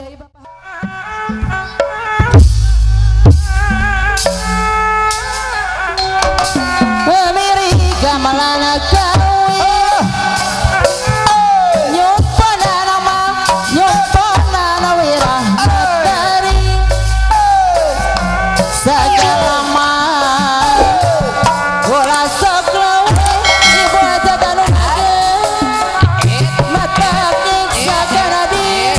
deui Bapak. Miri gamalana kawi nyumpana nama nyumpana nawira dari segala bola soklo ibu aja danu mata nyiksa kana dia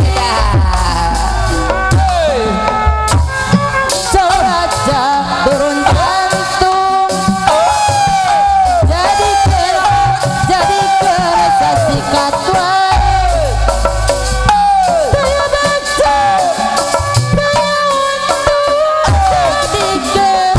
soraja turun jantung jadi saksi katwa saya baca saya untuk sedikit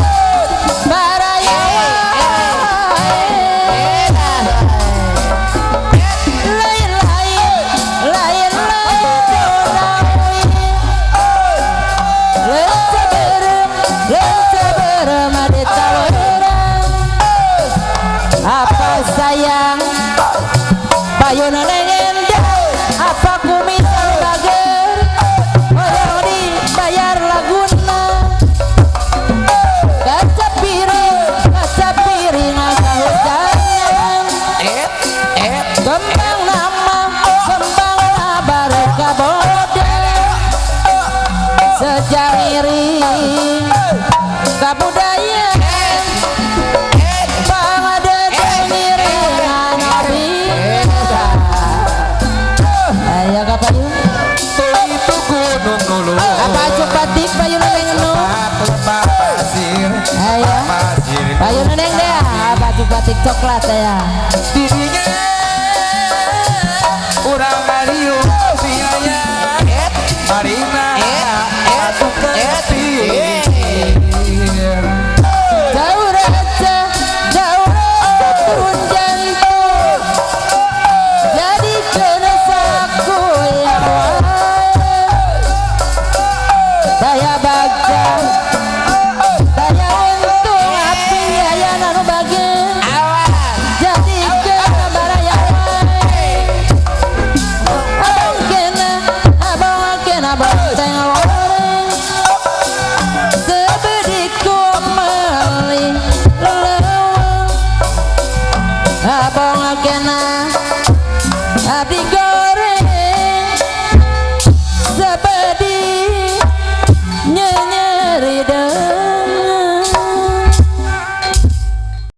apa sayang payuna lengenda apa kumisal bager hoyong dibayar laguna kaca piring ngasahujanan kembang nama kembang labar kabodel sejaring kabudayaan itu gunung dulu apa cupatik payu neneng nu pasir ayo payu neneng deh apa cupatik coklat ya dirinya urang Mario sianya Marina aku ketir jauh raja turun jantung jadi kena saku ya saya baca